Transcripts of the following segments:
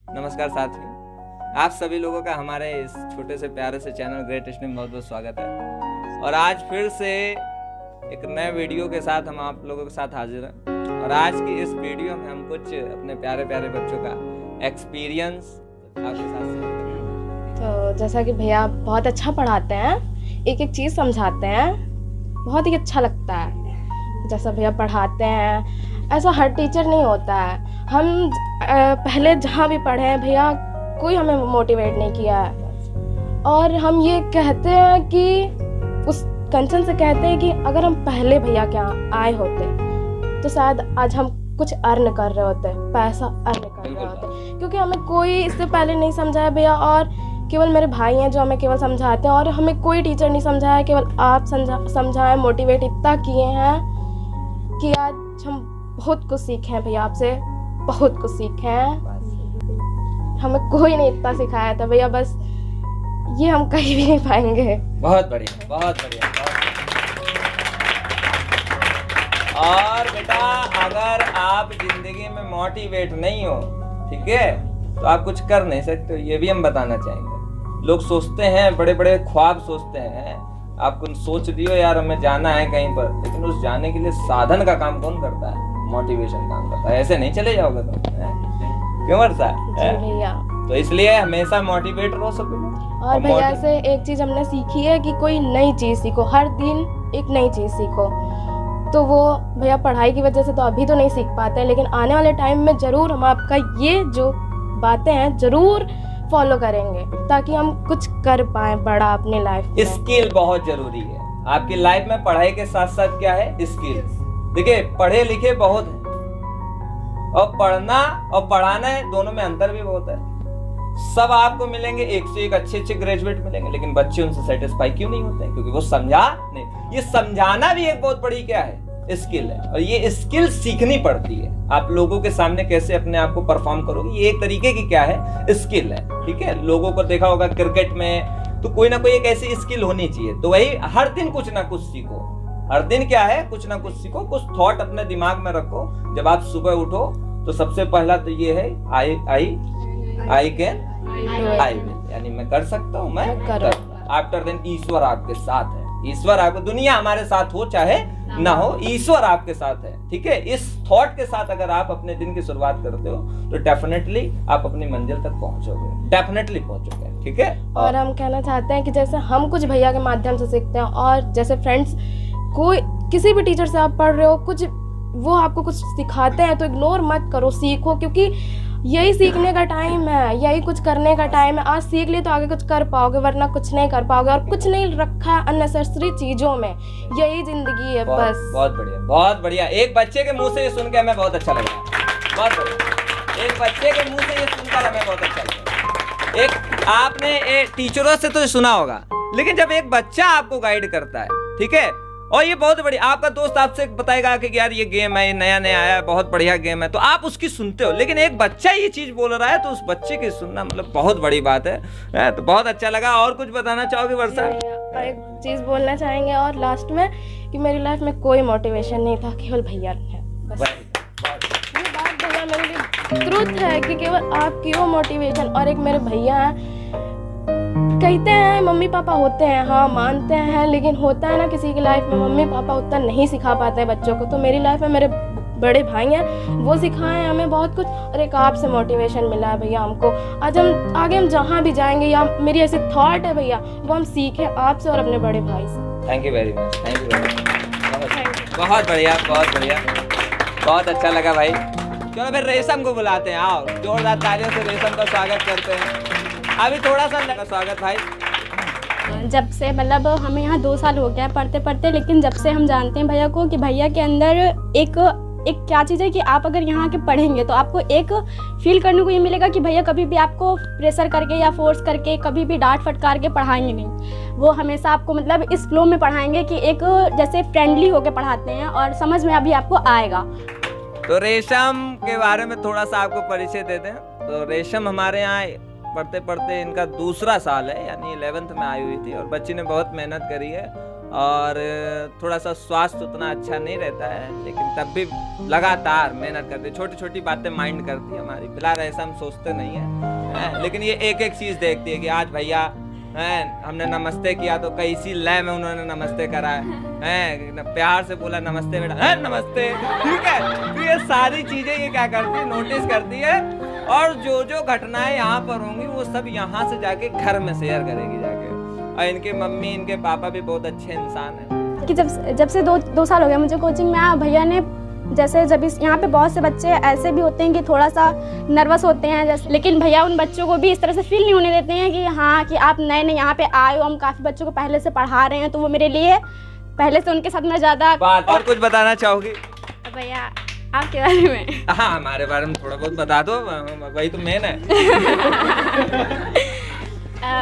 नमस्कार साथियों, आप सभी लोगों का हमारे इस छोटे से प्यारे से चैनल ग्रेट टेस्ट में बहुत बहुत स्वागत है। और आज फिर से एक नए वीडियो के साथ हम आप लोगों के साथ हाजिर हैं। और आज की इस वीडियो में हम कुछ अपने प्यारे प्यारे बच्चों का एक्सपीरियंस आपके साथ शेयर करेंगे। तो जैसा कि भैया बहुत अच्छा पढ़ाते हैं, एक एक चीज़ समझाते हैं, बहुत ही अच्छा लगता है। जैसा भैया पढ़ाते हैं ऐसा हर टीचर नहीं होता है। हम पहले जहाँ भी पढ़े हैं भैया, कोई हमें मोटिवेट नहीं किया है। और हम ये कहते हैं कि उस कंसर्न से कहते हैं कि अगर हम पहले भैया के यहाँ आए होते तो शायद आज हम कुछ अर्न कर रहे होते, पैसा अर्न कर रहे होते। क्योंकि हमें कोई इससे पहले नहीं समझाया भैया, और केवल मेरे भाई हैं जो हमें केवल समझाते हैं, और हमें कोई टीचर नहीं समझाया, केवल आप समझाए, मोटिवेट इतना किए हैं कि आज हम बहुत कुछ सीखे हैं भैया, आपसे बहुत कुछ सीखे हैं। हमें कोई नहीं इतना सिखाया था भैया, बस ये हम कहीं भी नहीं पाएंगे। बहुत बढ़िया, बहुत बढ़िया, और बेटा अगर आप जिंदगी में मोटिवेट नहीं हो, ठीक है, तो आप कुछ कर नहीं सकते हो। ये भी हम बताना चाहेंगे। लोग सोचते हैं, बड़े बड़े ख्वाब सोचते हैं। आप सोच दियो यार हमें जाना है कहीं पर, लेकिन उस जाने के लिए साधन का काम कौन करता है? मोटिवेशन काम करता है। ऐसे नहीं चले जाओगे तुम, क्यों वर्षा? भैया तो इसलिए हमेशा मोटिवेट रहो सभी। और भैया से एक चीज हमने सीखी है कि कोई नई चीज सीखो, हर दिन एक नई चीज सीखो। तो वो भैया पढ़ाई की वजह से तो अभी तो नहीं सीख पाते हैं, लेकिन आने वाले टाइम में जरूर हम आपका ये जो बातें हैं जरूर फॉलो करेंगे, ताकि हम कुछ कर पाए बड़ा अपने लाइफ में। स्किल बहुत जरूरी है आपकी लाइफ में। पढ़ाई के साथ साथ क्या है? स्किल। देखिए पढ़े लिखे बहुत है, और पढ़ना और पढ़ाना है, दोनों में अंतर भी बहुत है। सब आपको मिलेंगे, एक से एक अच्छे अच्छे ग्रेजुएट मिलेंगे, लेकिन बच्चे उनसे सेटिस्फाई क्यों नहीं होते हैं? क्योंकि वो समझा नहीं। ये समझाना भी एक बहुत बड़ी क्या है? स्किल है। और ये स्किल सीखनी पड़ती है। आप लोगों के सामने कैसे अपने आप को परफॉर्म करोगे, ये एक तरीके की क्या है? स्किल है। ठीक है, लोगों को देखा होगा क्रिकेट में, तो कोई ना कोई एक ऐसी स्किल होनी चाहिए। तो वही हर दिन कुछ ना कुछ सीखो। हर दिन क्या है? कुछ ना कुछ सीखो, कुछ थॉट अपने दिमाग में रखो। जब आप सुबह उठो तो सबसे पहला तो ये है आई कैन, आई विल, यानी मैं कर सकता हूँ, मैं कर। आफ्टर देन ईश्वर आपके साथ है। ईश्वर आपको, दुनिया हमारे साथ हो चाहे ना हो, ईश्वर आपके साथ है। ठीक है, इस थॉट के साथ अगर आप अपने दिन की शुरुआत करते हो तो डेफिनेटली आप अपनी मंजिल तक पहुंचोगे, डेफिनेटली पहुंचोगे। ठीक है, और हम कहना चाहते हैं कि जैसे हम कुछ भैया के माध्यम से सीखते हैं, और जैसे फ्रेंड्स कोई किसी भी टीचर से आप पढ़ रहे हो, कुछ वो आपको कुछ सिखाते हैं तो इग्नोर मत करो, सीखो। क्योंकि यही सीखने का टाइम है, यही कुछ करने का टाइम है। आज सीख लिए तो आगे कुछ कर पाओगे, वरना कुछ नहीं कर पाओगे। और कुछ नहीं रखा है अननेसेसरी चीजों में, यही जिंदगी है। बस बहुत बढ़िया, बहुत बढ़िया। एक बच्चे के मुंह से ये सुन के हमें बहुत अच्छा लगा, बहुत बढ़िया। एक बच्चे के मुंह से ये सुनकर हमें बहुत अच्छा लगा। एक आपने टीचरों से तो सुना होगा, लेकिन जब एक बच्चा आपको गाइड करता है, ठीक है, और ये बहुत बड़ी, आपका दोस्त आपसे बताएगा कि यार ये गेम है, ये नया नया आया है, बहुत बढ़िया गेम है, तो आप उसकी सुनते हो। लेकिन एक बच्चा ये चीज बोल रहा है तो उस बच्चे की सुनना मतलब बहुत बड़ी बात है। तो बहुत अच्छा लगा। और कुछ बताना चाहोगे वर्षा? एक चीज बोलना चाहेंगे और लास्ट में, कि मेरी लाइफ में कोई मोटिवेशन नहीं था, केवल भैया है। बस ये बात भैया मेरे लिए ट्रुथ है कि केवल आपकी वो मोटिवेशन। और एक मेरे भैया हैं, कहते हैं मम्मी पापा होते हैं, हाँ मानते हैं, लेकिन होता है ना किसी की लाइफ में मम्मी पापा उतना नहीं सिखा पाते हैं बच्चों को। तो मेरी लाइफ में मेरे बड़े भाई हैं, वो सिखाए हैं हमें बहुत कुछ। और एक आपसे मोटिवेशन मिला है भैया हमको। आज हम आगे हम जहाँ भी जाएंगे, या मेरी ऐसी थॉट है भैया, वो हम सीखें आपसे और अपने बड़े भाई से। Thank you very much, thank you very much. बहुत बढ़िया, बहुत बढ़िया, बहुत अच्छा लगा भाई। चलो फिर रेशम को बुलाते हैं, आओ जोरदार तालियों से रेशम का स्वागत करते हैं। अभी थोड़ा सा स्वागत भाई। जब से मतलब हमें यहाँ 2 साल हो गया पढ़ते पढ़ते, लेकिन जब से हम जानते हैं भैया को कि भैया के अंदर एक क्या चीज़ है कि आप अगर यहाँ के पढ़ेंगे तो आपको एक फील करने को ये मिलेगा कि भैया कभी भी आपको प्रेशर करके या फोर्स करके कभी भी डांट फटकार के पढ़ाएंगे नहीं। वो हमेशा आपको मतलब इस फ्लो में पढ़ाएंगे कि एक जैसे फ्रेंडली होके पढ़ाते हैं, और समझ में अभी आपको आएगा। तो रेशम के बारे में थोड़ा सा आपको परिचय दे दें। तो रेशम हमारे यहाँ पढ़ते पढ़ते इनका दूसरा साल है, यानी 11th में आई हुई थी, और बच्ची ने बहुत मेहनत करी है और थोड़ा सा स्वास्थ्य उतना अच्छा नहीं रहता है, लेकिन तब भी लगातार मेहनत करते, छोटी छोटी बातें माइंड करती है हमारी। फिलहाल ऐसा हम सोचते नहीं है, लेकिन ये एक एक चीज़ देखती है कि आज भैया हमने नमस्ते किया तो कैसी लय में उन्होंने नमस्ते करा है, प्यार से बोला नमस्ते बेटा, नमस्ते, ठीक है। तो ये सारी चीजें ये क्या करती है, नोटिस करती है, और जो जो घटनाएं यहाँ पर होंगी वो सब यहाँ से जाके घर में शेयर करेगी जाके। और इनके मम्मी इनके पापा भी बहुत अच्छे इंसान हैं। कि जब से दो साल हो गया मुझे कोचिंग में आया, भैया ने जैसे जब यहाँ पे बहुत से बच्चे ऐसे भी होते हैं कि थोड़ा सा नर्वस होते हैं जैसे, लेकिन भैया उन बच्चों को भी इस तरह से फील नहीं होने देते हैं कि हाँ कि आप नए नए यहाँ पे आए हो, हम काफ़ी बच्चों को पहले से पढ़ा रहे हैं, तो वो मेरे लिए पहले से उनके साथ मैं ज़्यादा। और कुछ बताना चाहोगी भैया आपके बारे में? हाँ, हमारे बारे में थोड़ा बहुत बता दो, वही तो मेन है।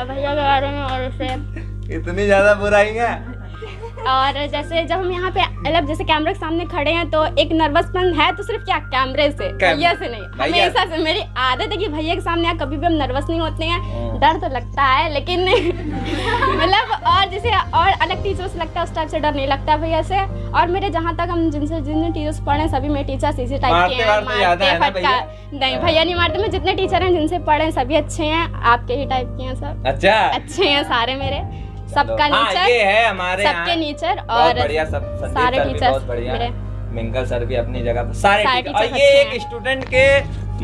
भैया के बारे में और से इतनी ज़्यादा बुराई है। और जैसे जब हम यहाँ पे मतलब जैसे कैमरे के सामने खड़े हैं तो एक नर्वसपन है, तो सिर्फ क्या कैमरे से, भैया से नहीं, हमेशा से मेरी आदत है कि भैया के सामने कभी भी हम नर्वस नहीं होते हैं। डर तो लगता है लेकिन मतलब और जैसे और अलग टीचर से लगता है उस टाइप से डर नहीं लगता भैया से। और मेरे जहाँ तक हम जिन टीचर्स पढ़े सभी मेरे टीचर्स इसी टाइप के हैं, मारते फटका नहीं, भैया नहीं मारते। मैं जितने टीचर हैं जिनसे पढ़े सभी अच्छे हैं, आपके ही टाइप के हैं सब। अच्छा, अच्छे हैं सारे मेरे, सबका नेचर ये है हमारे सबके नेचर और बढ़िया, सब सारे टीचर्स मेरे, मिंकल सर भी अपनी जगह पर सारे टीचर। और ये एक स्टूडेंट के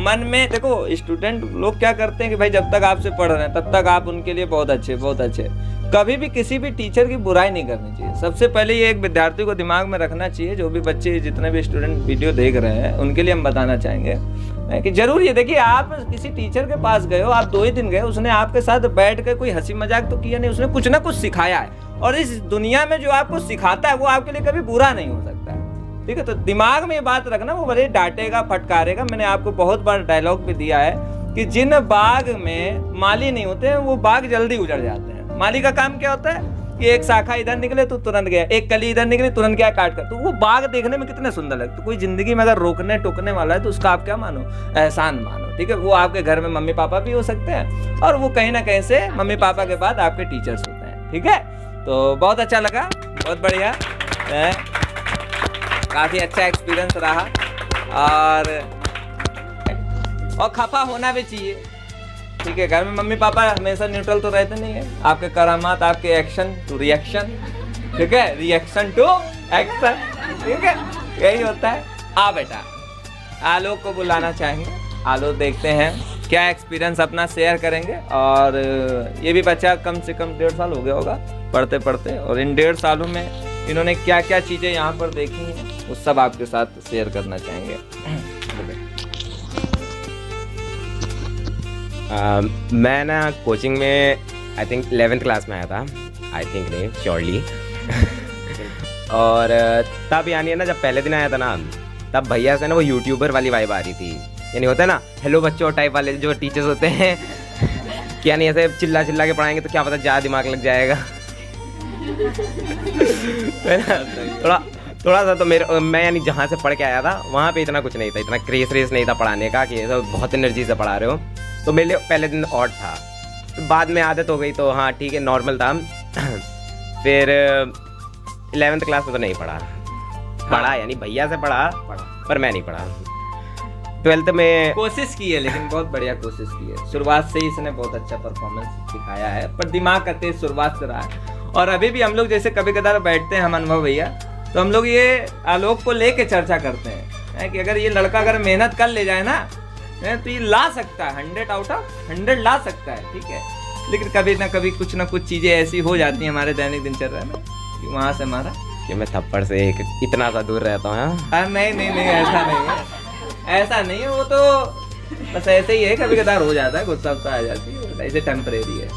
मन में देखो, स्टूडेंट लोग क्या करते हैं कि भाई जब तक आपसे पढ़ रहे हैं तब तक आप उनके लिए बहुत अच्छे बहुत अच्छे। कभी भी किसी भी टीचर की बुराई नहीं करनी चाहिए। सबसे पहले ये एक विद्यार्थी को दिमाग में रखना चाहिए, जो भी बच्चे जितने भी स्टूडेंट वीडियो देख रहे हैं उनके लिए हम बताना चाहेंगे कि जरूर ये देखिए, आप किसी टीचर के पास गए हो, आप 2 ही दिन गए, उसने आपके साथ बैठ कर कोई हंसी मजाक तो किया नहीं, उसने कुछ ना कुछ सिखाया है। और इस दुनिया में जो आपको सिखाता है वो आपके लिए कभी बुरा नहीं हो सकता है, ठीक है। तो दिमाग में ये बात रखना, वो भले डांटेगा फटकारेगा। मैंने आपको बहुत बार डायलॉग भी दिया है कि जिन बाग में माली नहीं होते हैं वो बाग जल्दी उजड़ जाते हैं। माली का काम क्या होता है कि एक शाखा इधर निकले तो तुरंत गया, एक कली इधर निकले तुरंत गया काट कर, तो वो बाग देखने में कितने सुंदर लगते। तो कोई जिंदगी में अगर रोकने टोकने वाला है तो उसका आप क्या मानो, एहसान मानो, ठीक है। वो आपके घर में मम्मी पापा भी हो सकते हैं, और वो कहीं ना कहीं से मम्मी पापा के बाद आपके टीचर्स होते हैं, ठीक है। तो बहुत अच्छा लगा, बहुत बढ़िया, काफी अच्छा एक्सपीरियंस रहा। और खफा होना भी चाहिए, ठीक है। घर में मम्मी पापा हमेशा न्यूट्रल तो रहते नहीं है। आपके करामात, आपके एक्शन टू रिएक्शन, ठीक है, रिएक्शन टू एक्शन, ठीक है, यही होता है। बेटा आलोक को बुलाना चाहेंगे। आलोक देखते हैं क्या एक्सपीरियंस अपना शेयर करेंगे। और ये भी बच्चा कम से कम 1.5 साल हो गया होगा पढ़ते पढ़ते, और इन 1.5 सालों में इन्होंने क्या क्या चीज़ें यहाँ पर देखी हैं वो सब आपके साथ शेयर करना चाहेंगे। मैं ना कोचिंग में आई थिंक 11th क्लास में आया था, आई थिंक नहीं श्योरली। और तब यानी है ना, जब पहले दिन आया था ना, तब भैया से ना वो यूट्यूबर वाली वाइब आ रही थी। यानी होता है ना हेलो बच्चों टाइप वाले जो टीचर्स होते हैं कि यानी ऐसे चिल्ला चिल्ला के पढ़ाएंगे तो क्या पता ज़्यादा दिमाग लग जाएगा। थोड़ा सा तो मैं यानी जहाँ से पढ़ के आया था वहाँ पे इतना कुछ नहीं था, इतना क्रेज नहीं था पढ़ाने का कि बहुत एनर्जी से पढ़ा रहे हो। तो मेरे लिए पहले दिन ऑड था, तो बाद में आदत हो गई तो हाँ ठीक है नॉर्मल था। फिर 11th क्लास में तो नहीं पढ़ा यानी भैया से पढ़ा पर मैं नहीं पढ़ा। 12th में कोशिश की है, लेकिन बहुत बढ़िया कोशिश की है। शुरुआत से ही इसने बहुत अच्छा परफॉर्मेंस दिखाया है, पर दिमाग का तेज शुरुआत से रहा है। और अभी भी हम लोग जैसे कभी कदार बैठते हैं हम अनुभव भैया, तो हम लोग ये आलोक को लेके चर्चा करते हैं कि अगर ये लड़का अगर मेहनत कर ले जाए ना तो ये ला सकता है 100 आउट ऑफ 100 ला सकता है, ठीक है। लेकिन कभी ना कभी कुछ ना कुछ चीज़ें ऐसी हो जाती हैं हमारे दैनिक दिनचर्या में कि वहाँ से हमारा कि मैं थप्पड़ से इतना सा दूर रहता हूँ। नहीं ऐसा नहीं है, ऐसा नहीं है। वो तो बस ऐसे ही है, कभी कदार हो जाता है, गुस्सा आ जाती है, ऐसे टेम्परेरी है।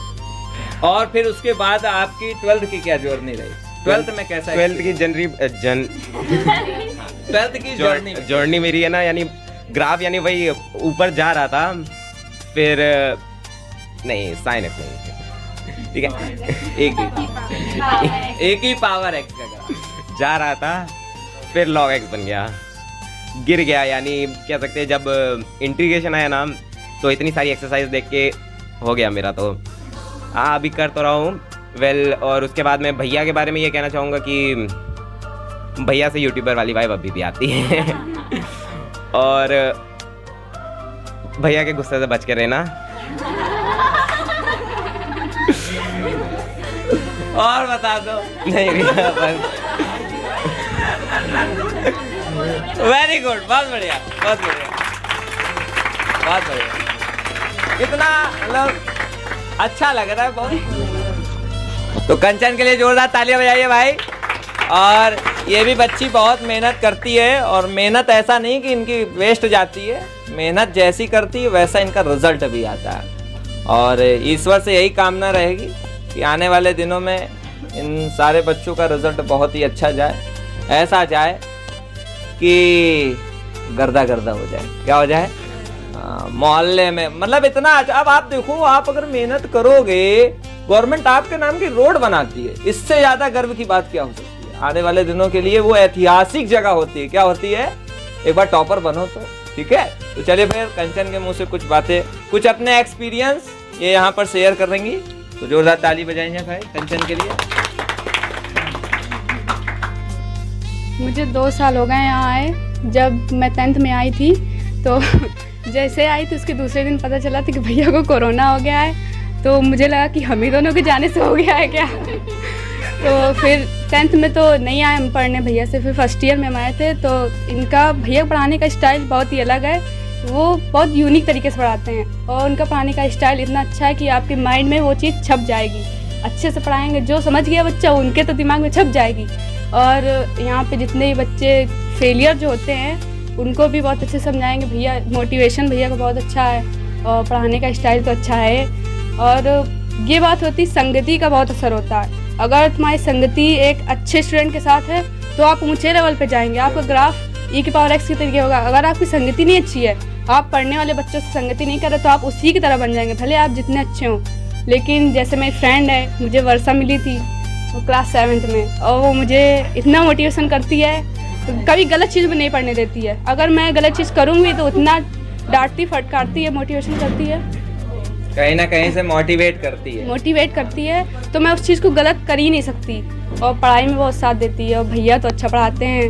और फिर उसके बाद आपकी 12th की क्या जर्नी रही? 12th में कैसा? 12th की जर्नी मेरी है ना, यानी ग्राफ यानी वही ऊपर जा रहा था। फिर नहीं साइनस नहीं, ठीक है, एक ही पावर एक्स का ग्राफ जा रहा था। फिर log x बन गया, गिर गया। यानी कह सकते हैं जब इंटीग्रेशन आया ना तो इतनी सारी एक्सरसाइज देख के हो गया मेरा। तो हाँ अभी कर तो रहा हूँ, वेल और उसके बाद मैं भैया के बारे में ये कहना चाहूँगा कि भैया से यूट्यूबर वाली वाइब अभी भी आती है और भैया के गुस्से से बच के रहना। और बता दो। नहीं भैया बस। वेरी गुड, बहुत बढ़िया, बहुत बढ़िया, बहुत बढ़िया। कितना मतलब अच्छा लग रहा है बहुत। तो कंचन के लिए जोरदार तालियां बजाइए भाई। और ये भी बच्ची बहुत मेहनत करती है और मेहनत ऐसा नहीं कि इनकी वेस्ट जाती है, मेहनत जैसी करती है वैसा इनका रिजल्ट भी आता है। और ईश्वर से यही कामना रहेगी कि आने वाले दिनों में इन सारे बच्चों का रिजल्ट बहुत ही अच्छा जाए, ऐसा जाए कि गर्दा गर्दा हो जाए। क्या हो जाए? मोहल्ले में मतलब इतना अच्छा। अब आप देखो, आप अगर मेहनत करोगे, गवर्नमेंट आपके नाम की रोड बनाती है, इससे ज्यादा गर्व की बात क्या हो सकती है? आने वाले दिनों के लिए वो ऐतिहासिक जगह होती है। क्या होती है? एक बार टॉपर बनो तो ठीक है। तो चलिए फिर कंचन के मुंह से कुछ बातें, कुछ अपने एक्सपीरियंस ये यहाँ पर शेयर कर देंगी। तो जोरदार ताली बजाएंगे भाई कंचन के लिए। मुझे 2 साल हो गए यहाँ आए। जब मैं 10th में आई थी तो जैसे आई तो उसके दूसरे दिन पता चला था कि भैया को कोरोना हो गया है। तो मुझे लगा कि हम ही दोनों के जाने से हो गया है क्या। तो फिर 10th में तो नहीं आए हम पढ़ने भैया से। फिर फर्स्ट ईयर में हम आए थे। तो इनका भैया पढ़ाने का स्टाइल बहुत ही अलग है। वो बहुत यूनिक तरीके से पढ़ाते हैं और उनका पढ़ाने का स्टाइल इतना अच्छा है कि आपके माइंड में वो चीज़ छप जाएगी। अच्छे से पढ़ाएंगे, जो समझ गया बच्चा उनके तो दिमाग में छप जाएगी। और यहाँ पे जितने भी बच्चे फेलियर जो होते हैं उनको भी बहुत अच्छे समझाएंगे भैया। मोटिवेशन भैया का बहुत अच्छा है और पढ़ाने का स्टाइल तो अच्छा है। और ये बात होती, संगति का बहुत असर होता है। अगर तुम्हारी संगति एक अच्छे स्टूडेंट के साथ है तो आप ऊंचे लेवल पे जाएंगे, आपका ग्राफ e⁻x के तरीके होगा। अगर आपकी संगति नहीं अच्छी है, आप पढ़ने वाले बच्चों से संगति नहीं कर रहे, तो आप उसी की तरह बन जाएंगे, भले आप जितने अच्छे हों। लेकिन जैसे मेरी फ्रेंड है, मुझे वर्षा मिली थी, वो क्लास 7th में, और वो मुझे इतना मोटिवेशन करती है, तो कभी गलत चीज़ में नहीं पढ़ने देती है। अगर मैं गलत चीज़ करूँगी तो उतना डांटती फटकारती है, मोटिवेशन करती है, कहीं ना कहीं से मोटिवेट करती है। तो मैं उस चीज़ को गलत कर ही नहीं सकती। और पढ़ाई में बहुत साथ देती है। और भैया तो अच्छा पढ़ाते हैं।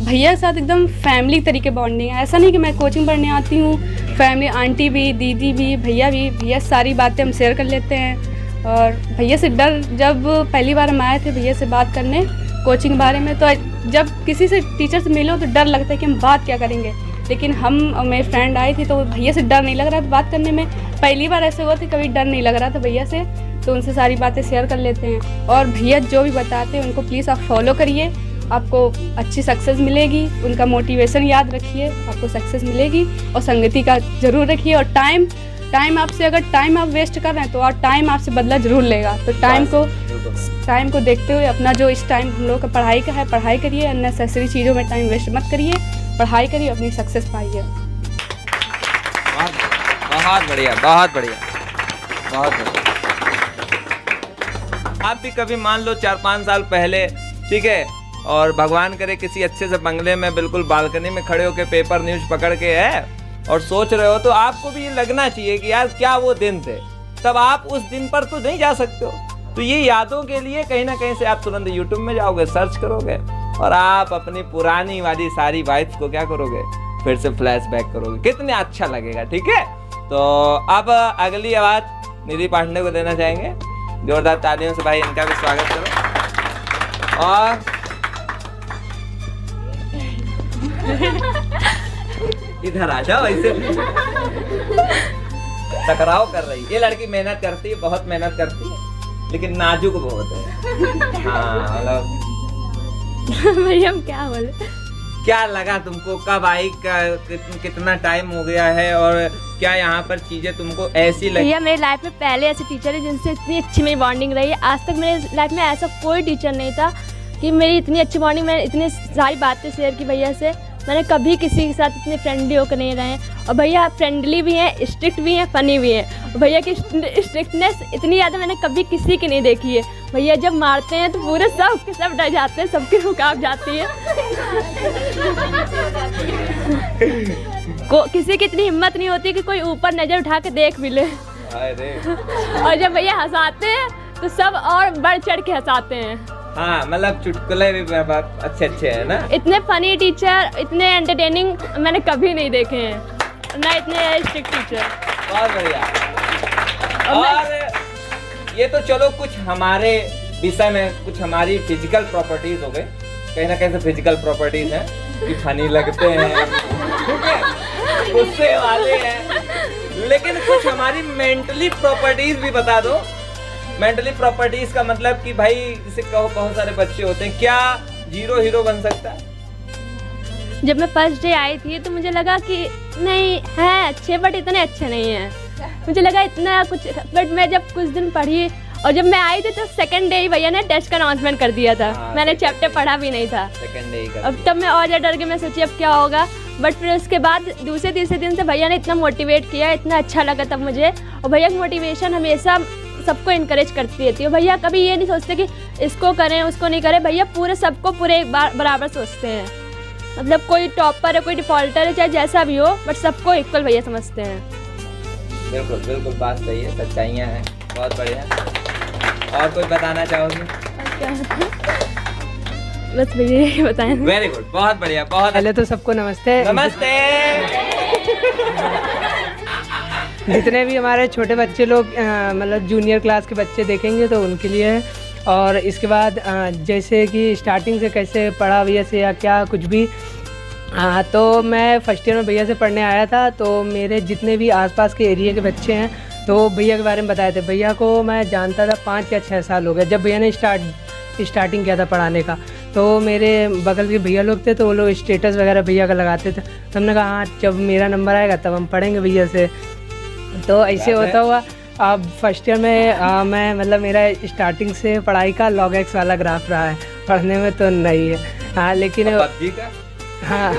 भैया के साथ एकदम फैमिली तरीके बॉन्डिंग है। ऐसा नहीं कि मैं कोचिंग पढ़ने आती हूँ, फैमिली, आंटी भी, दीदी भी, भैया सारी बातें हम शेयर कर लेते हैं। और भैया से डर, जब पहली बार हम आए थे भैया से बात करने कोचिंग बारे में, तो जब किसी से टीचर से मिलो तो डर लगता है कि हम बात क्या करेंगे। लेकिन हम और मेरी फ्रेंड आई थी तो भैया से डर नहीं लग रहा था बात करने में। पहली बार ऐसे हुआ था, कभी डर नहीं लग रहा था भैया से, तो उनसे सारी बातें शेयर कर लेते हैं। और भैया जो भी बताते हैं उनको प्लीज़ आप फॉलो करिए, आपको अच्छी सक्सेस मिलेगी। उनका मोटिवेशन याद रखिए, आपको सक्सेस मिलेगी। और संगति का ज़रूर रखिए। और टाइम आपसे, अगर टाइम आप वेस्ट कर रहे हैं तो और टाइम आपसे बदला ज़रूर लेगा। तो टाइम को देखते हुए अपना जो इस टाइम हम लोग का पढ़ाई का है, पढ़ाई करिए, अननेसेसरी चीज़ों में टाइम वेस्ट मत करिए, पढ़ाई करिए, अपनी सक्सेस पाइए। बहुत बढ़िया, बहुत बढ़िया, बहुत बढ़िया। आप भी कभी मान लो 4-5 साल पहले, ठीक है, और भगवान करे किसी अच्छे से बंगले में बिल्कुल बालकनी में खड़े होकर पेपर न्यूज पकड़ के है और सोच रहे हो, तो आपको भी ये लगना चाहिए कि यार क्या वो दिन थे। तब आप उस दिन पर तो नहीं जा सकते हो। तो ये यादों के लिए कहीं ना कहीं से आप तुरंत यूट्यूब में जाओगे, सर्च करोगे और आप अपनी पुरानी वाली सारी वाइब्स को क्या करोगे, फिर से फ्लैशबैक करोगे। कितने अच्छा लगेगा। ठीक है, तो अब अगली आवाज निधि पांडे को देना चाहेंगे। जोरदार तालियों से भाई इनका भी स्वागत करो। और इधर आ जाओ, ऐसे टकराव कर रही है। ये लड़की मेहनत करती है, बहुत मेहनत करती है, लेकिन नाजुक बहुत है। हाँ, मतलब भैया हम क्या बोले। क्या लगा तुमको, कब आई, कितना टाइम हो गया है, और क्या यहाँ पर चीजें तुमको ऐसी लगी? भैया मेरी लाइफ में पहले ऐसे टीचर है जिनसे इतनी अच्छी मेरी बॉन्डिंग रही है। आज तक मेरे लाइफ में ऐसा कोई टीचर नहीं था कि मेरी इतनी अच्छी बॉन्डिंग, मैंने इतनी सारी बातें शेयर की भैया से। मैंने कभी किसी के साथ इतने फ्रेंडली होकर नहीं रहे। और भैया फ्रेंडली भी हैं, स्ट्रिक्ट भी हैं, फ़नी भी हैं। भैया की स्ट्रिक्टनेस इतनी ज़्यादा मैंने कभी किसी की नहीं देखी है। भैया जब मारते हैं तो पूरे सब के सब डर जाते हैं, सबकी रुकावट जाती है। किसी की इतनी हिम्मत नहीं होती कि कोई ऊपर नज़र उठा के देख भी ले। और जब भैया हंसाते हैं तो सब और बढ़ चढ़ के हंसाते हैं। हाँ मतलब चुटकुले भी अच्छे अच्छे हैं ना। इतने फनी टीचर, इतने एंटरटेनिंग मैंने कभी नहीं देखे हैं, ना इतने स्ट्रिक्ट टीचर। बहुत बढ़िया। और ये तो चलो कुछ हमारे विषय में, कुछ हमारी फिजिकल प्रॉपर्टीज हो गए, कहीं ना कहीं से फिजिकल प्रॉपर्टीज हैं कि फनी लगते हैं, गुस्से वाले हैं, लेकिन कुछ हमारी मेंटली प्रॉपर्टीज भी बता दो। मेंटली प्रॉपर्टीज का मतलब कि भाई जैसे कहो बहुत सारे बच्चे होते हैं, क्या जीरो हीरो बन सकता है? जब मैं फर्स्ट डे आई थी तो मुझे लगा कि नहीं है अच्छे, बट इतने अच्छे नहीं हैं। मुझे लगा इतना कुछ, बट मैं जब कुछ दिन पढ़ी और जब मैं आई थी तो सेकंड डे ही भैया ने टेस्ट का अनाउंसमेंट कर दिया था। मैंने चैप्टर पढ़ा भी नहीं था सेकंड डे ही अब तब मैं और ज़्यादा डर के मैं सोची अब क्या होगा, बट फिर उसके बाद दूसरे तीसरे दिन से भैया ने इतना मोटिवेट किया, इतना अच्छा लगा तब मुझे। और भैया की मोटिवेशन हमेशा सबको इनकरेज करती रहती है। भैया कभी ये नहीं सोचते कि इसको करें उसको नहीं करें, भैया पूरे सबको पूरे एक बार बराबर सोचते हैं। मतलब कोई टॉपर है, कोई डिफॉल्टर है, चाहे जैसा भी हो, बट सबको इक्वल भैया समझते हैं। बिल्कुल बिल्कुल बात सही है, सच्चाइयाँ हैं। बहुत बढ़िया। और कोई बताना चाहोगे? बस भैया ये बताएं। वेरी गुड, बहुत बढ़िया, बहुत पहले तो सबको नमस्ते। नमस्ते। जितने भी हमारे छोटे बच्चे लोग मतलब जूनियर क्लास के बच्चे देखेंगे तो उनके लिए है। और इसके बाद जैसे कि स्टार्टिंग से कैसे पढ़ा भैया से या क्या कुछ भी, तो मैं फर्स्ट ईयर में भैया से पढ़ने आया था, तो मेरे जितने भी आसपास के एरिया के बच्चे हैं तो भैया के बारे में बताए थे। भैया को मैं जानता था 5 या 6 साल हो गए जब भैया ने स्टार्टिंग किया था पढ़ाने का। तो मेरे बगल के भैया लोग थे तो वो लोग स्टेटस वगैरह भैया का लगाते थे, तो हमने कहा हाँ जब मेरा नंबर आएगा तब हम पढ़ेंगे भैया से। तो ऐसे होता हुआ अब फर्स्ट ईयर में मैं मतलब मेरा स्टार्टिंग से पढ़ाई का log x वाला ग्राफ रहा है, पढ़ने में तो नहीं है। हाँ लेकिन पबजी का, हाँ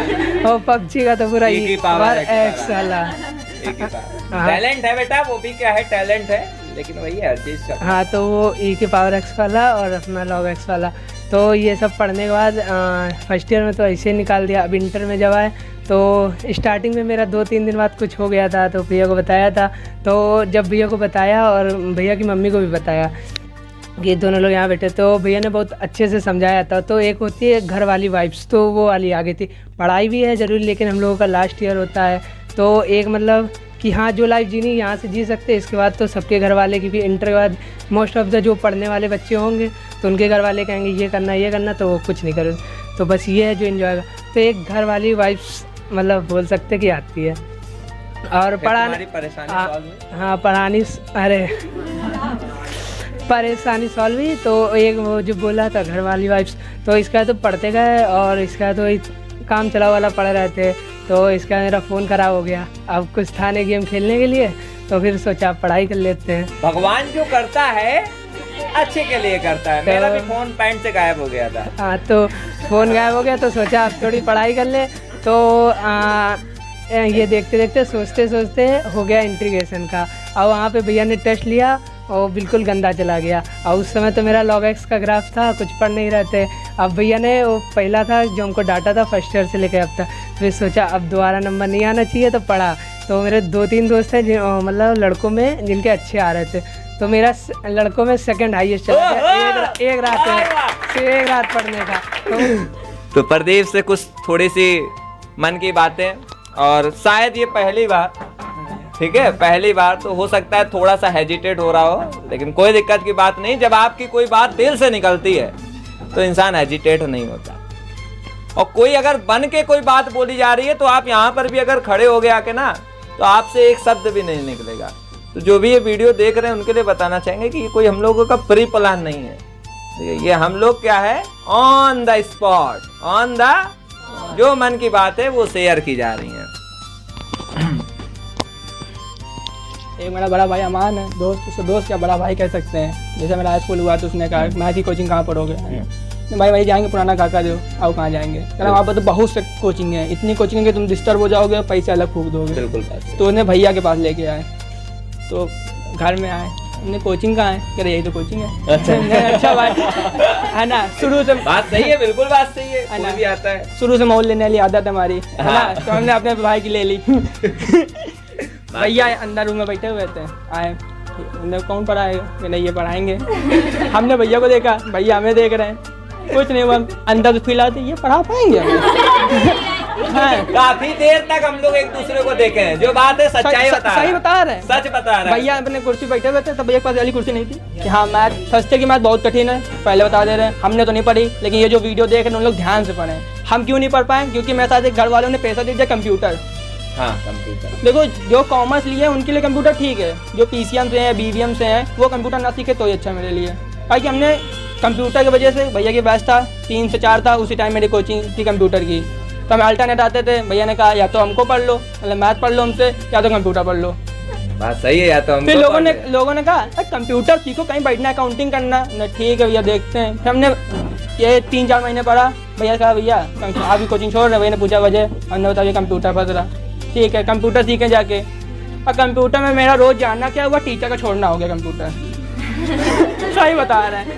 और पबजी का तो पूरा की पावर x वाला टैलेंट है बेटा, वो भी क्या है टैलेंट है, लेकिन वही है हर चीज का। हाँ तो वो e की पावर x वाला और अपना log x वाला। तो ये सब पढ़ने के बाद फर्स्ट ईयर में तो ऐसे ही निकाल दिया। अब इंटर में जब आए तो स्टार्टिंग में मेरा 2-3 दिन बाद कुछ हो गया था, तो भैया को बताया था। तो जब भैया को बताया और भैया की मम्मी को भी बताया कि दोनों लोग यहाँ बैठे, तो भैया ने बहुत अच्छे से समझाया था। तो एक होती है घर वाली वाइब्स, तो वो वाली आ गई थी। पढ़ाई भी है ज़रूरी, लेकिन हम लोगों का लास्ट ईयर होता है तो एक मतलब कि हाँ जो लाइफ जीनी यहाँ से जी सकते हैं, इसके बाद तो सबके घर वाले, क्योंकि इंटर के बाद मोस्ट ऑफ द जो पढ़ने वाले बच्चे होंगे तो उनके घर वाले कहेंगे ये करना, तो वो कुछ नहीं करें। तो बस ये है जो इन्जॉय का, तो एक घर वाली वाइब्स मतलब बोल सकते कि आती है। और पढ़ाने परेशानी हाँ पढ़ानी, अरे परेशानी सॉल्व हुई। तो एक वो जो बोला था घर वाली वाइब्स, तो इसका तो पढ़ते गए और इसका तो काम चला वाला पढ़ रहे थे। तो इसका मेरा फ़ोन ख़राब हो गया, अब कुछ था नहीं गेम खेलने के लिए, तो फिर सोचा पढ़ाई कर लेते हैं। भगवान जो करता है अच्छे के लिए करता है। मेरा भी फोन पैंट से गायब हो गया था। हाँ तो फ़ोन गायब हो गया तो सोचा अब थोड़ी पढ़ाई कर ले। तो ये देखते देखते सोचते सोचते हो गया इंटीग्रेशन का। और वहाँ पे भैया ने टेस्ट लिया और बिल्कुल गंदा चला गया। और उस समय तो मेरा log x का ग्राफ था, कुछ पढ़ नहीं रहे थे। अब भैया ने वो पहला था जो हमको डाटा था फर्स्ट ईयर से लेकर अब तक, फिर सोचा अब दोबारा नंबर नहीं आना चाहिए, तो पढ़ा। तो मेरे 2-3 दोस्त हैं मतलब लड़कों में जिनके अच्छे आ रहे थे, तो मेरा लड़कों में सेकंड हाईएस्ट चला गया एक रात पढ़ने का। तो प्रदीप से कुछ थोड़ी सी मन की बातें, और शायद ये पहली बार, ठीक है पहली बार, तो हो सकता है थोड़ा सा हेजिटेट हो रहा हो, लेकिन कोई दिक्कत की बात नहीं। जब आपकी कोई बात दिल से निकलती है तो इंसान हेजिटेट नहीं होता। और कोई अगर बन के कोई बात बोली जा रही है तो आप यहाँ पर भी अगर खड़े हो गए आके ना, तो आपसे एक शब्द भी नहीं निकलेगा। तो जो भी ये वीडियो देख रहे हैं उनके लिए बताना चाहेंगे कि ये कोई हम लोगों का प्री प्लान नहीं है। ये हम लोग क्या है, on the spot, on the जो मन की बात है वो शेयर की जा रही है। एक मेरा बड़ा भाई अमान है, दोस्त, उसको दोस्त क्या बड़ा भाई कह सकते हैं। जैसे मेरा हाई स्कूल हुआ तो उसने कहा मैथ की कोचिंग कहाँ पढ़ोगे, भाई जाएंगे पुराना काका जो, आओ कहाँ जाएंगे, कहना वहाँ पर तो बहुत से कोचिंग है, इतनी कोचिंग है कि तुम डिस्टर्ब हो जाओगे, पैसे अलग फूक दोगे। बिल्कुल। तो उन्हें भैया के पास लेके आए, तो घर में आए, उन्हें कोचिंग कहाँ है, कह रहे यही तो कोचिंग है। अच्छा बात है ना, शुरू से बात सही है, बिल्कुल बात सही है, कोई भी आता है। शुरू से मोल लेने वाली आदत है हमारी, है ना, तो हमने अपने भाई की ले ली। भैया अंदर रूम में बैठे हुए थे, आए हमने कौन पढ़ाएगा कि नहीं ये पढ़ाएंगे। हमने भैया को देखा, भैया हमें देख रहे हैं, कुछ नहीं हुआ, अंदर फील आती ये पढ़ा पाएंगे हमें। हाँ। काफी देर तक हम लोग एक दूसरे को देखे हैं, जो बात है सच्चाई बता सही बता रहे हैं, सच बता रहे हैं। भैया अपने कुर्सी बैठे हुए थे, तब भैया के पास वाली कुर्सी नहीं थी कि हाँ मैथ फर्स्ट की मैथ बहुत कठिन है, पहले बता दे रहे हैं। हमने तो नहीं पढ़ी, लेकिन ये जो वीडियो देख रहे हैं उन लोग ध्यान से पढ़ें। हम क्यों नहीं पढ़ पाए? क्योंकि मेरे साथ एक घर वालों ने पैसा दे दिया कंप्यूटर। हाँ कंप्यूटर देखो जो कॉमर्स लिए उनके लिए कंप्यूटर ठीक है, जो PCM से हैं BVM से हैं वो कंप्यूटर ना सीखे तो ही अच्छा मेरे लिए। ताकि हमने कंप्यूटर की वजह से, भैया के बैच था 3 से 4 था, उसी टाइम मेरी कोचिंग थी कंप्यूटर की, तो हम अल्टरनेट आते थे। भैया ने कहा या तो हमको पढ़ लो, मतलब मैथ पढ़ लो हमसे, या तो कंप्यूटर पढ़ लो। बात सही है। या तो हम फिर लोगों ने कहा कंप्यूटर सीखो, कहीं बैठना अकाउंटिंग करना ना, ठीक है भैया देखते हैं। फिर हमने ये 3-4 महीने पढ़ा। भैया कहा भैया आप भी कोचिंग छोड़ रहे? भैया ने पूछा वजह, हमने बताया कंप्यूटर फंस रहा। ठीक है कंप्यूटर सीखें जाके। और कंप्यूटर में मेरा रोज जानना क्या हुआ, टीचर का छोड़ना हो गया कंप्यूटर। सही बता रहे हैं।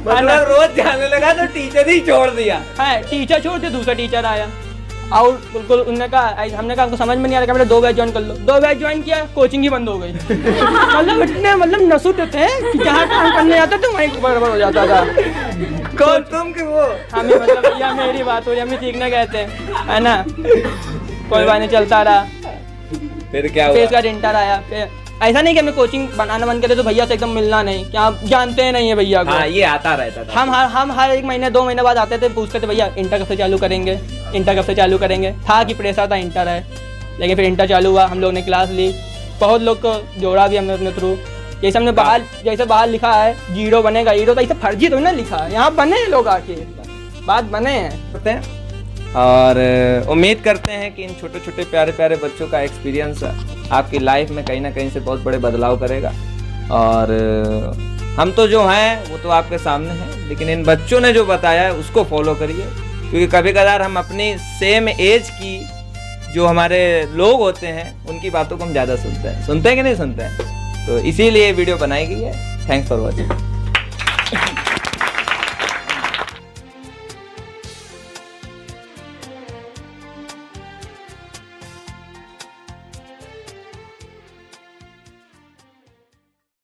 मतलब रोज जाने लगा तो टीचर ही छोड़ दिया। हाँ टीचर छोड़ दिया, दूसरा टीचर आया और बिल्कुल उन्होंने कहा, हमने कहा हमको समझ में नहीं आ रहा, मैंने 2 बैच ज्वाइन कर लो। 2 बैच ज्वाइन किया, कोचिंग ही बंद हो गई। मतलब इतने नसूट थे कि जहाँ काम करने जाते थे वहीं बराबर हो जाता था। कौन तुम कि वो? हमें मतलब भैया मेरी बात हो रही, हमें सीखने गए थे, है ना। कोई बात नहीं, चलता रहा। फिर क्या हुआ? फिर इसका इंटर आया। फिर ऐसा नहीं कि हमने कोचिंग बनाना बंद करे तो भैया से एकदम मिलना नहीं, क्या आप जानते हैं नहीं है भैया को। हाँ ये आता रहता था। हम हर 1 महीने 2 महीने बाद आते थे, पूछते थे भैया इंटर कब से चालू करेंगे, इंटर कब से चालू करेंगे। था कि प्रेशर था इंटर है, लेकिन फिर इंटर चालू हुआ, हम लोग ने क्लास ली, बहुत लोग को जोड़ा भी हमने अपने थ्रू। जैसे हमने जैसे बाहर लिखा है 0 बनेगा हीरो, तो ऐसे फर्जी तो ना लिखा है, यहाँ बने लोग आके बात बने हैं। और उम्मीद करते हैं कि इन छोटे छोटे प्यारे प्यारे बच्चों का एक्सपीरियंस आपकी लाइफ में कहीं ना कहीं से बहुत बड़े बदलाव करेगा। और हम तो जो हैं वो तो आपके सामने हैं, लेकिन इन बच्चों ने जो बताया है उसको फॉलो करिए, क्योंकि कभी कभार हम अपनी सेम एज की जो हमारे लोग होते हैं उनकी बातों को हम ज़्यादा सुनते हैं कि नहीं सुनते हैं। तो इसीलिए वीडियो बनाई गई है। Thanks for watching.